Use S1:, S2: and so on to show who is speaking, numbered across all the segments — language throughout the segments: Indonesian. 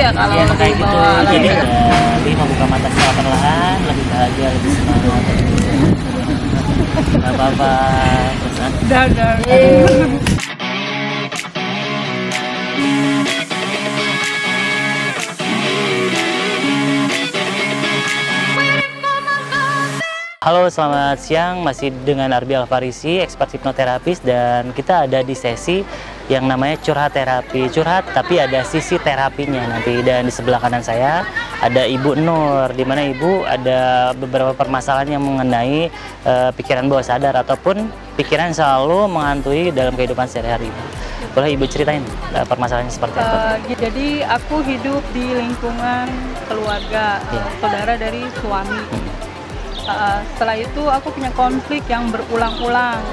S1: ya kalau
S2: ya kayak gitu.
S1: bawa
S2: Jadi
S1: lagi.
S2: lebih membuka mata secara perlahan, lebih bahagia, lebih semangat. Gak apa-apa.
S1: Dadah.
S2: Halo, selamat siang. Masih dengan Arbi Alfarisi, expert hipnoterapis, dan kita ada di sesi yang namanya curhat terapi. Curhat tapi ada sisi terapinya nanti. Dan di sebelah kanan saya ada Ibu Nur, di mana Ibu ada beberapa permasalahan yang mengenai pikiran bawah sadar ataupun pikiran yang selalu menghantui dalam kehidupan sehari-hari. Boleh Ibu ceritain permasalahannya seperti apa?
S1: Jadi aku hidup di lingkungan keluarga, saudara dari suami. Setelah itu aku punya konflik yang berulang-ulang.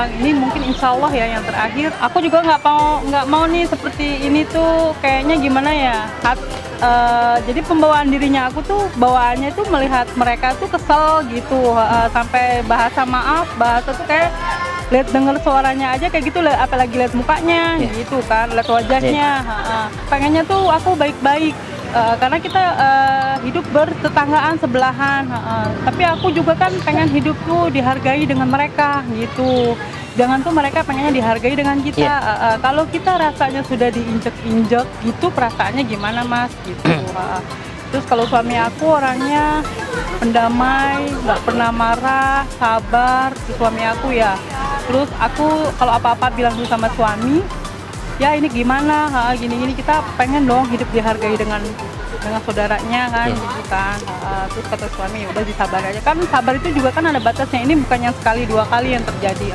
S1: Ini mungkin insya Allah ya yang terakhir. Aku juga nggak mau nih seperti ini tuh kayaknya gimana ya. Jadi pembawaan dirinya aku tuh bawaannya tuh melihat mereka tuh kesel gitu, sampai bahasa tuh kayak denger suaranya aja kayak gitu, apalagi lihat mukanya gitu kan, lihat wajahnya. Pengennya tuh aku baik-baik. Karena kita hidup bertetanggaan sebelahan, tapi aku juga kan pengen hidup tuh dihargai dengan mereka gitu. Jangan tuh mereka pengennya dihargai dengan kita. Kalau kita rasanya sudah diinjek-injek gitu, perasaannya gimana Mas gitu. Terus kalau suami aku orangnya pendamai, nggak pernah marah, sabar. Suami aku ya. Terus aku kalau apa-apa bilang dulu sama suami, ya ini gimana, gini-gini, kita pengen dong hidup dihargai dengan saudaranya kan, gitu kan. Terus kata suami, udah disabar aja kan, sabar itu juga kan ada batasnya, ini bukan yang sekali dua kali yang terjadi,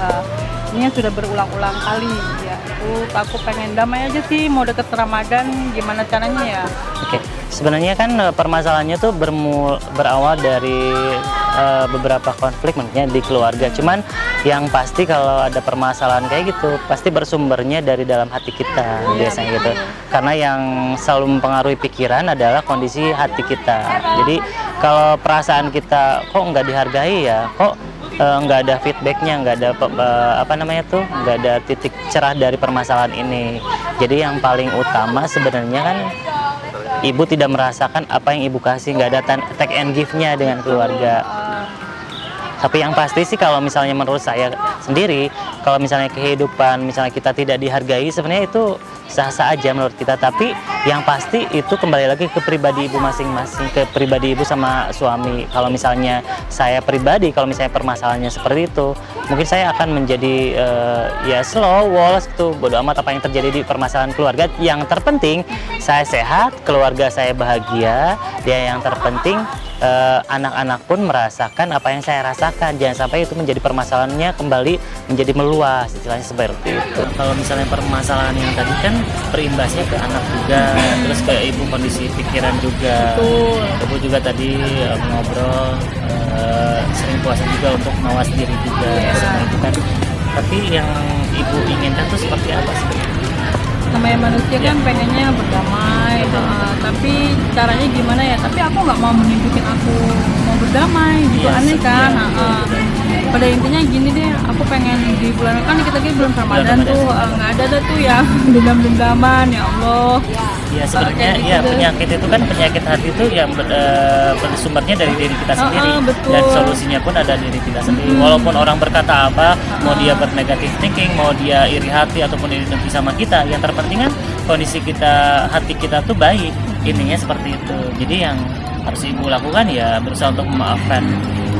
S1: ini yang sudah berulang-ulang kali ya. Terus aku pengen damai aja sih, mau deket Ramadan, gimana caranya ya.
S2: Oke, sebenarnya kan permasalahannya tuh berawal dari beberapa konflik mungkin di keluarga. Cuman yang pasti kalau ada permasalahan kayak gitu pasti bersumbernya dari dalam hati kita biasanya gitu. Karena yang selalu mempengaruhi pikiran adalah kondisi hati kita. Jadi kalau perasaan kita kok nggak dihargai ya, kok nggak ada feedbacknya, nggak ada nggak ada titik cerah dari permasalahan ini. Jadi yang paling utama sebenarnya kan ibu tidak merasakan apa yang ibu kasih, nggak ada take and give-nya dengan keluarga. Tapi yang pasti sih kalau misalnya menurut saya sendiri, kalau misalnya kehidupan misalnya kita tidak dihargai, sebenarnya itu sah-sah aja menurut kita. Tapi yang pasti itu kembali lagi ke pribadi ibu masing-masing, ke pribadi ibu sama suami. Kalau misalnya saya pribadi, kalau misalnya permasalahannya seperti itu, mungkin saya akan menjadi ya slow walls gitu, bodo amat apa yang terjadi di permasalahan keluarga. Yang terpenting saya sehat, keluarga saya bahagia, dia yang terpenting anak-anak pun merasakan apa yang saya rasakan. Jangan sampai itu menjadi permasalahannya kembali menjadi meluas, istilahnya seperti itu. Kalau misalnya permasalahan yang tadi kan berimbasnya ke anak juga, terus ke ibu kondisi pikiran juga. Ibu juga tadi ngobrol sering puasa juga untuk mawas diri juga, semua itu kan. Tapi yang ibu inginkan tuh seperti apa sebenarnya?
S1: Namanya manusia kan pengennya berdamai, tapi caranya gimana ya? Tapi aku nggak mau menunjukin aku mau berdamai, juga aneh kan. Pada intinya gini deh, aku pengen di bulan kan kita lagi bulan Ramadan tuh nggak ada tuh yang dendam-dendaman, ya Allah.
S2: Ya sebenarnya ya penyakit itu kan, penyakit hati itu yang bersumbernya dari diri kita sendiri, dan solusinya pun ada diri kita sendiri. Walaupun orang berkata apa, mau dia bernegatif thinking, mau dia iri hati ataupun iri dengki sama kita, yang terpenting kan kondisi kita, hati kita tuh baik, intinya seperti itu. Jadi yang harus ibu lakukan ya berusaha untuk memaafkan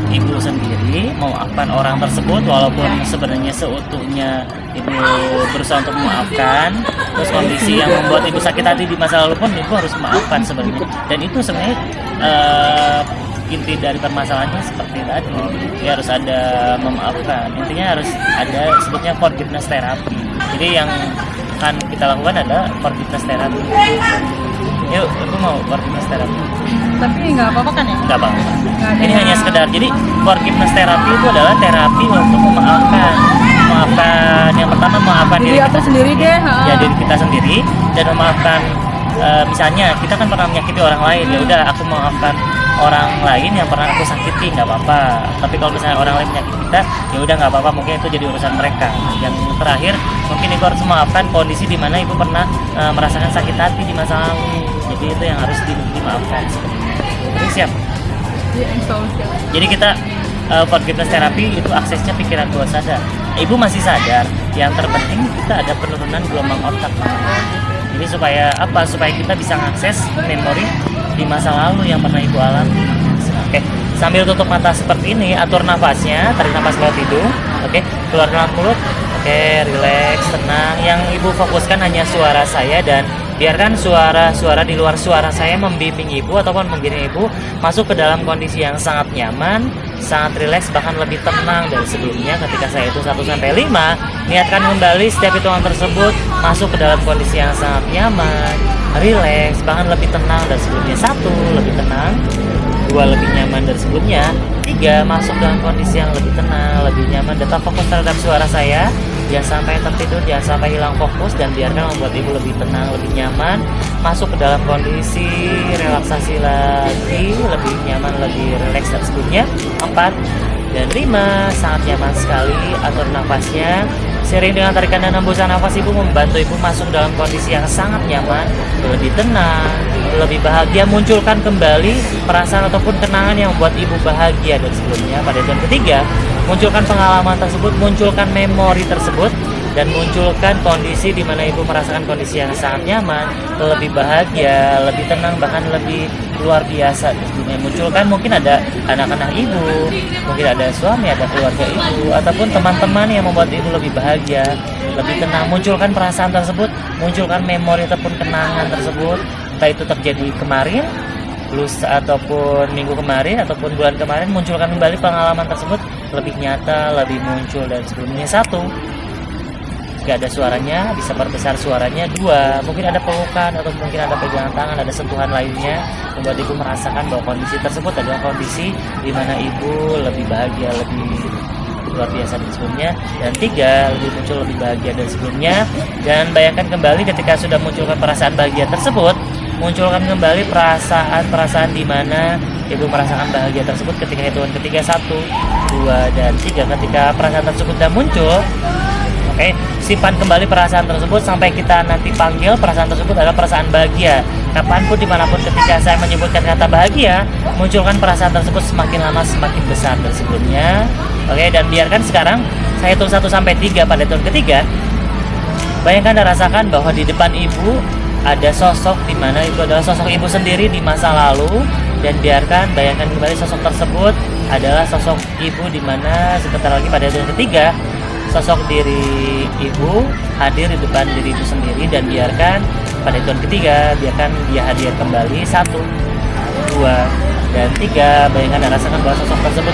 S2: ibu sendiri, memaafkan orang tersebut walaupun sebenarnya seutuhnya ibu berusaha untuk memaafkan. Terus kondisi yang membuat ibu sakit hati di masa lalu pun ibu harus memaafkan sebenarnya. Dan itu sebenarnya inti dari permasalahannya seperti tadi, ya harus ada memaafkan. Intinya harus ada sebutnya forgiveness therapy. Jadi yang akan kita lakukan adalah forgiveness therapy. Yuk, aku mau forgiveness therapy.
S1: Tapi nggak apa-apa kan ya?
S2: Nggak apa-apa. Ini hanya sekedar, jadi forgiveness therapy itu adalah terapi untuk memaafkan. Memaafkan, yang pertama memaafkan diri kita
S1: sendiri deh.
S2: Ya, diri kita sendiri, dan memaafkan misalnya kita kan pernah menyakiti orang lain, ya udah aku memaafkan orang lain yang pernah aku sakiti nggak apa-apa, tapi kalau misalnya orang lain menyakiti kita, ya udah nggak apa-apa, mungkin itu jadi urusan mereka. Yang terakhir, mungkin ibu harus memaafkan kondisi di mana ibu pernah merasakan sakit hati di masa lalu. Jadi itu yang harus dimaafkan sebenarnya. Jadi siap.
S1: Ya, insya Allah siap.
S2: Jadi kita forgiveness terapi itu aksesnya pikiran bawah sadar. Ibu masih sadar. Yang terpenting kita ada penurunan gelombang otak. Jadi supaya apa? Supaya kita bisa mengakses memori di masa lalu yang pernah ibu alami. Oke, sambil tutup mata seperti ini, atur nafasnya, tarik nafas lewat hidung. Oke, keluarkan lewat mulut. Oke, relax, tenang. Yang ibu fokuskan hanya suara saya dan biarkan suara-suara di luar suara saya membimbing ibu ataupun menggiring ibu masuk ke dalam kondisi yang sangat nyaman, sangat rileks, bahkan lebih tenang dari sebelumnya. Ketika saya hitung 1-5, niatkan kembali setiap hitungan tersebut masuk ke dalam kondisi yang sangat nyaman, rileks, bahkan lebih tenang dari sebelumnya. 1, lebih tenang. 2, lebih nyaman dari sebelumnya. 3, masuk dalam kondisi yang lebih tenang, lebih nyaman. Tetap fokus terhadap suara saya. Jangan sampai tertidur, jangan sampai hilang fokus, dan biarkan membuat ibu lebih tenang, lebih nyaman, masuk ke dalam kondisi relaksasi lagi, lebih nyaman, lebih rileks dari sebelumnya. 4 dan 5, sangat nyaman sekali. Atur nafasnya. Sering dengan tarikan dan hembusan nafas ibu membantu ibu masuk dalam kondisi yang sangat nyaman, lebih tenang, lebih bahagia. Munculkan kembali perasaan ataupun kenangan yang membuat ibu bahagia dari sebelumnya. Pada hitungan ketiga, munculkan pengalaman tersebut, munculkan memori tersebut, dan munculkan kondisi di mana ibu merasakan kondisi yang sangat nyaman, lebih bahagia, lebih tenang, bahkan lebih luar biasa. Munculkan mungkin ada anak-anak ibu, mungkin ada suami, ada keluarga ibu, ataupun teman-teman yang membuat ibu lebih bahagia, lebih tenang. Munculkan perasaan tersebut, munculkan memori ataupun kenangan tersebut, entah itu terjadi kemarin, lusa ataupun minggu kemarin ataupun bulan kemarin. Munculkan kembali pengalaman tersebut lebih nyata, lebih muncul dari sebelumnya. 1, jika ada suaranya bisa perbesar suaranya. 2, mungkin ada pelukan atau mungkin ada pegangan tangan, ada sentuhan lainnya membuat ibu merasakan bahwa kondisi tersebut adalah kondisi di mana ibu lebih bahagia, lebih luar biasa dari sebelumnya. Dan 3, lebih muncul lebih bahagia dari sebelumnya. Dan bayangkan kembali ketika sudah munculkan perasaan bahagia tersebut, munculkan kembali perasaan-perasaan di mana ibu merasakan bahagia tersebut ketika hitungan ketiga. 1, 2, dan 3. Ketika perasaan tersebut sudah muncul, oke, simpan kembali perasaan tersebut sampai kita nanti panggil perasaan tersebut adalah perasaan bahagia. Kapanpun, dimanapun, ketika saya menyebutkan kata bahagia, munculkan perasaan tersebut semakin lama semakin besar dari sebelumnya. Oke, dan biarkan sekarang saya hitung 1-3 pada hitungan ketiga. Bayangkan dan rasakan bahwa di depan ibu ada sosok di mana itu adalah sosok ibu sendiri di masa lalu, dan biarkan bayangkan kembali sosok tersebut adalah sosok ibu di mana sebentar lagi pada hitungan ketiga sosok diri ibu hadir di depan diri ibu sendiri, dan biarkan pada hitungan ketiga biarkan dia hadir kembali. 1, 2, dan 3. Bayangkan dan rasakan bahwa sosok tersebut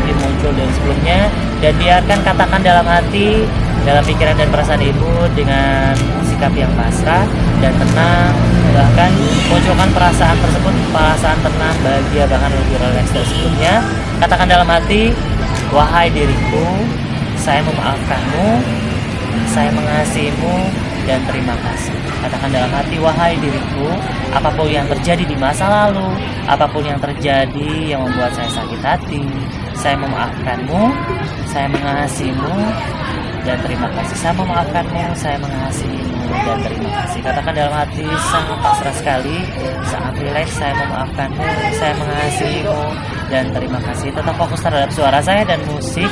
S2: lebih muncul dari sebelumnya, dan biarkan katakan dalam hati, dalam pikiran dan perasaan ibu dengan sikap yang pasrah dan tenang. Bahkan munculkan perasaan tersebut, perasaan tenang, bahagia, bahkan lebih rileks dari sebelumnya. Katakan dalam hati, wahai diriku, saya memaafkanmu, saya mengasihimu, dan terima kasih. Katakan dalam hati, wahai diriku, apapun yang terjadi di masa lalu, apapun yang terjadi yang membuat saya sakit hati, saya memaafkanmu, saya mengasihimu, dan terima kasih. Saya memaafkanmu, saya mengasihimu, dan terima kasih. Katakan dalam hati, sangat pasrah sekali, sangat rileks, saya memaafkanmu, saya mengasihimu, dan terima kasih. Tetap fokus terhadap suara saya dan musik.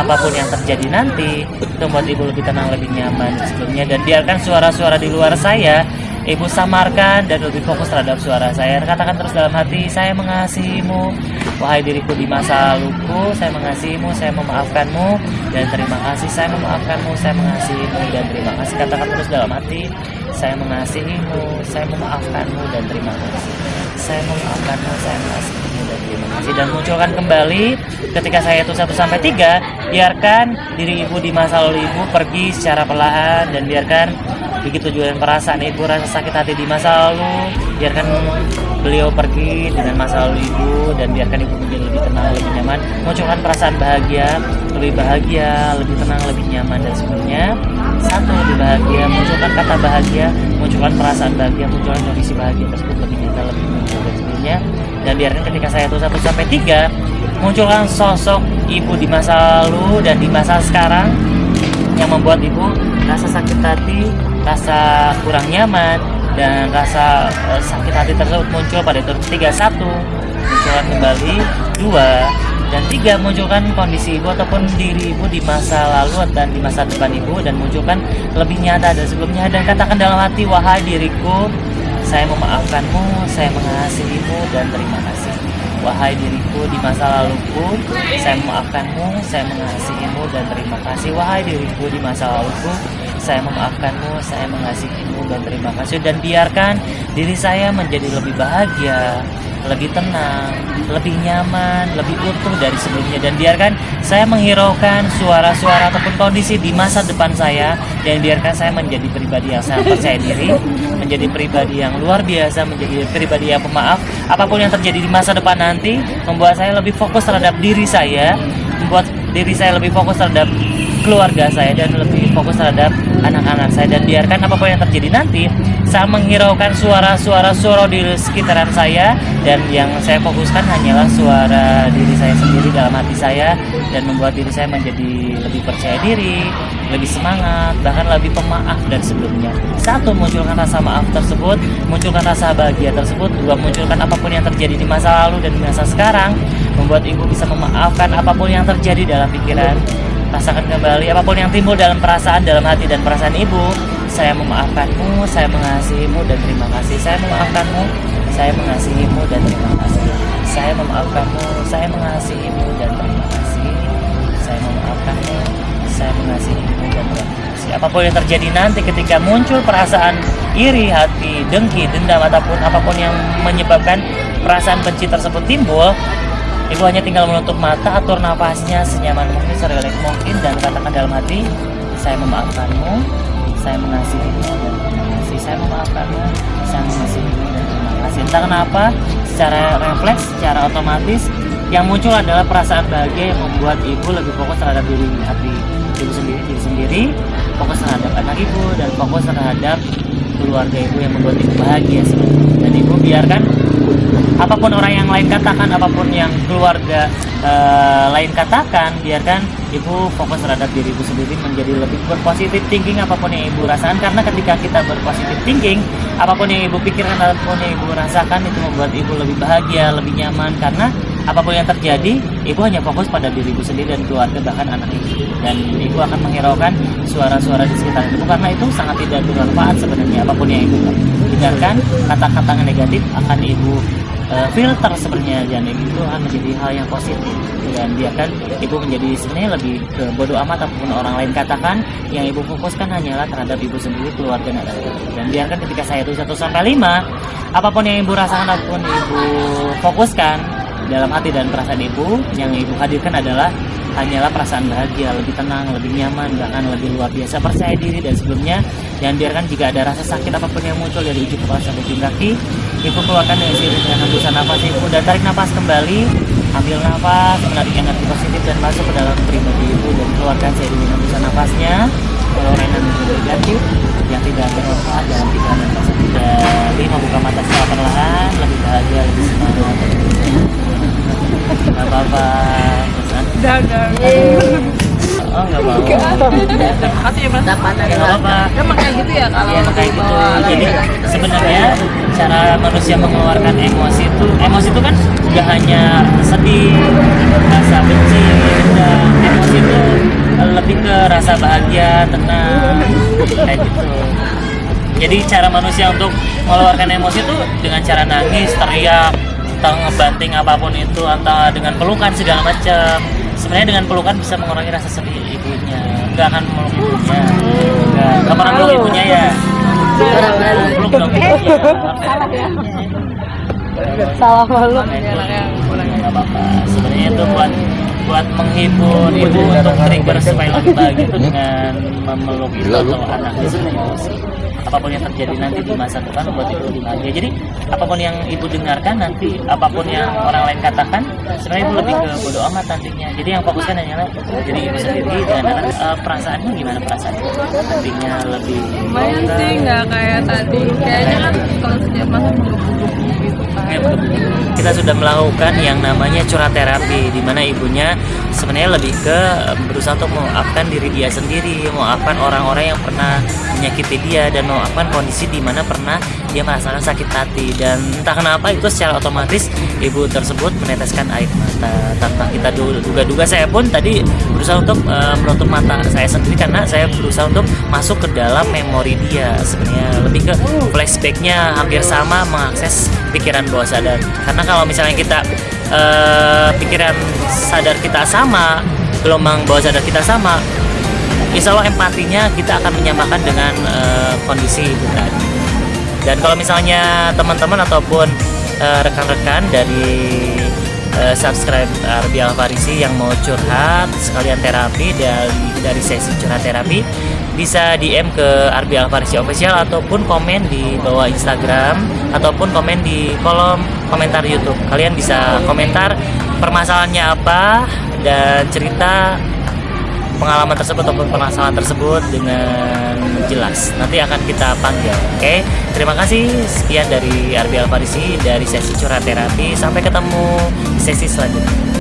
S2: Apapun yang terjadi nanti, itu membuat ibu lebih tenang, lebih nyaman sebelumnya. Dan biarkan suara-suara di luar saya ibu samarkan dan lebih fokus terhadap suara saya. Katakan terus dalam hati, saya mengasihimu, wahai diriku di masa laluku, saya mengasihimu, saya memaafkanmu, dan terima kasih. Saya memaafkanmu, saya mengasihimu, dan terima kasih. Katakan terus dalam hati, saya mengasihimu, saya memaafkanmu, dan terima kasih. Saya memaafkanmu, saya mengasihimu, dan terima kasih. Dan munculkan kembali ketika saya itu 1-3. Biarkan diri ibu di masa lalu ibu pergi secara perlahan, dan biarkan Begitu juga dengan perasaan ibu, rasa sakit hati di masa lalu, biarkan beliau pergi dengan masa lalu ibu, dan biarkan ibu menjadi lebih tenang, lebih nyaman. Munculkan perasaan bahagia, lebih tenang, lebih nyaman. Dan sebelumnya satu, lebih bahagia, munculkan kata bahagia, munculkan perasaan bahagia, munculkan kondisi bahagia tersebut lebih nyata, lebih muncul. Dan sebelumnya, dan biarkan ketika saya itu 1 sampai 3, munculkan sosok ibu di masa lalu dan di masa sekarang yang membuat ibu rasa sakit hati, rasa kurang nyaman, dan rasa sakit hati tersebut muncul pada itu 3. 1, munculkan kembali. 2 dan 3, munculkan kondisi ibu ataupun diri ibu di masa lalu dan di masa depan ibu, dan munculkan lebih nyata dari sebelumnya, dan katakan dalam hati, wahai diriku, saya memaafkanmu, saya mengasihimu, dan terima kasih. Wahai diriku di masa laluku, saya memaafkanmu, saya mengasihimu, dan terima kasih. Wahai diriku di masa laluku, saya memaafkanmu, saya mengasihimu, dan terima kasih. Dan biarkan diri saya menjadi lebih bahagia, lebih tenang, lebih nyaman, lebih utuh dari sebelumnya. Dan biarkan saya menghiraukan suara-suara ataupun kondisi di masa depan saya, dan biarkan saya menjadi pribadi yang sangat percaya diri, menjadi pribadi yang luar biasa, menjadi pribadi yang pemaaf. Apapun yang terjadi di masa depan nanti membuat saya lebih fokus terhadap diri saya, membuat diri saya lebih fokus terhadap keluarga saya, dan lebih fokus terhadap anak-anak saya. Dan biarkan apapun yang terjadi nanti, saya menghiraukan suara-suara di sekitaran saya, dan yang saya fokuskan hanyalah suara diri saya sendiri dalam hati saya, dan membuat diri saya menjadi lebih percaya diri, lebih semangat, bahkan lebih pemaaf dari sebelumnya. 1, munculkan rasa maaf tersebut, munculkan rasa bahagia tersebut. 2, munculkan apapun yang terjadi di masa lalu dan di masa sekarang, membuat ibu bisa memaafkan apapun yang terjadi dalam pikiran. Rasakan kembali apapun yang timbul dalam perasaan, dalam hati dan perasaan ibu. Saya memaafkanmu, saya mengasihimu, dan terima kasih. Saya memaafkanmu, saya mengasihimu, dan terima kasih. Saya memaafkanmu, saya mengasihimu, dan terima kasih. Saya memaafkanmu, saya mengasihimu, dan terima kasih. Apapun yang terjadi nanti ketika muncul perasaan iri, hati, dengki, dendam, ataupun apapun yang menyebabkan perasaan benci tersebut timbul, ibu hanya tinggal menutup mata, atur nafasnya senyaman mungkin, serelax mungkin, dan katakan dalam hati, saya memaafkanmu, saya mengasihimu, dan terima kasih. Saya memaafkanmu, saya mengasihimu, dan terima kasih. Entah kenapa, secara refleks, secara otomatis, yang muncul adalah perasaan bahagia yang membuat ibu lebih fokus terhadap diri sendiri, fokus terhadap anak ibu, dan fokus terhadap keluarga ibu yang membuat ibu bahagia selalu. Dan ibu biarkan apapun orang yang lain katakan, apapun yang keluarga lain katakan, biarkan ibu fokus terhadap diri ibu sendiri, menjadi lebih berpositif thinking apapun yang ibu rasakan. Karena ketika kita berpositif thinking, apapun yang ibu pikirkan, apapun yang ibu rasakan, itu membuat ibu lebih bahagia, lebih nyaman. Karena apapun yang terjadi, ibu hanya fokus pada diri ibu sendiri dan keluarga, bahkan anak ibu. Dan ibu akan menghiraukan suara-suara di sekitar ibu, karena itu sangat tidak bermanfaat sebenarnya. Apapun yang ibu dengarkan, kata-kata negatif akan ibu filter sebenarnya, dan itu akan menjadi hal yang positif. Dan biarkan ibu menjadi sebenarnya lebih ke bodoh amat apapun orang lain katakan, yang ibu fokuskan hanyalah terhadap ibu sendiri, keluarga, dan anak. Dan biarkan ketika saya itu 1 sampai 5, apapun yang ibu rasakan, apapun ibu fokuskan dalam hati dan perasaan ibu, yang ibu hadirkan adalah hanyalah perasaan bahagia, lebih tenang, lebih nyaman, bahkan lebih luar biasa percaya diri dan sebelumnya. Dan biarkan jika ada rasa sakit apapun yang muncul dari ujung kepala sampai ujung kaki, ibu keluarkan dengan hembusan nafas ibu, dan tarik nafas kembali, ambil nafas, menarik energi positif dan masuk ke dalam pribadi ibu, dan keluarkan saya dengan hembusan nafasnya. Kalau energi negatif yang tidak bermanfaat dalam pikiran dan perasaan kita, 5, buka mata secara perlahan, lebih bahagia, lebih semangat. Gak apa-apa. Oh, nggak mau.
S1: Makasih ya Mas.
S2: Nggak apa-apa.
S1: Emang kayak gitu ya kalau
S2: Ya, kayak gitu. Jadi sebenarnya cara manusia mengeluarkan emosi itu kan tidak hanya sedih, rasa benci, dan emosi itu lebih ke rasa bahagia, tenang, kayak gitu. Jadi cara manusia untuk mengeluarkan emosi itu dengan cara nangis, teriak, atau ngebanting apapun itu, atau dengan pelukan segala macam. Sebenarnya dengan pelukan bisa mengurangi rasa sedih ibunya. Gak akan meluk ibunya, gak pernah meluk ibunya ya. Peluk dong ibunya.
S1: salah ya. Salah meluk.
S2: Gak apa-apa. Sebenarnya itu buat buat menghibur ibu untuk trigger supaya lebih bahagia itu dengan memeluk itu atau anaknya sendiri. Apapun yang terjadi nanti di masa depan buat ibu lebih bahagia. Jadi apapun yang ibu dengarkan nanti, apapun yang orang lain katakan, sebenarnya ibu lebih ke bodo amat nantinya. Jadi yang fokuskan hanyalah jadi ibu sendiri dan anak. Perasaannya gimana perasaan? Nantinya lebih
S1: Lumayan sih, nggak kayak tadi. Kayaknya kan kalau setiap masa menggebu-gebu gitu kan.
S2: kita sudah melakukan yang namanya curhat terapi, di mana ibunya sebenarnya lebih ke berusaha untuk memaafkan diri dia sendiri, memaafkan orang-orang yang pernah menyakiti dia, dan memaafkan kondisi di mana pernah dia merasakan sakit hati. Dan entah kenapa itu secara otomatis ibu tersebut meneteskan air mata tanpa kita duga-duga. Saya pun tadi berusaha untuk menutup mata saya sendiri karena saya berusaha untuk masuk ke dalam memori dia. Sebenarnya lebih ke flashbacknya hampir sama mengakses pikiran bawah sadar. Karena kalau misalnya kita pikiran sadar kita sama, gelombang bawah sadar kita sama, insya Allah empatinya kita akan menyamakan dengan kondisi itu tadi. Dan kalau misalnya teman-teman ataupun rekan-rekan dari subscribe Arbi Alfarisi yang mau curhat sekalian terapi dari sesi curhat terapi, bisa DM ke Arbi Alfarisi Official ataupun komen di bawah Instagram ataupun komen di kolom komentar YouTube. Kalian bisa komentar permasalahannya apa dan cerita pengalaman tersebut ataupun permasalahan tersebut dengan jelas. Nanti akan kita panggil. Oke, terima kasih. Sekian dari Arbi Alfarisi dari sesi curhat terapi. Sampai ketemu di sesi selanjutnya.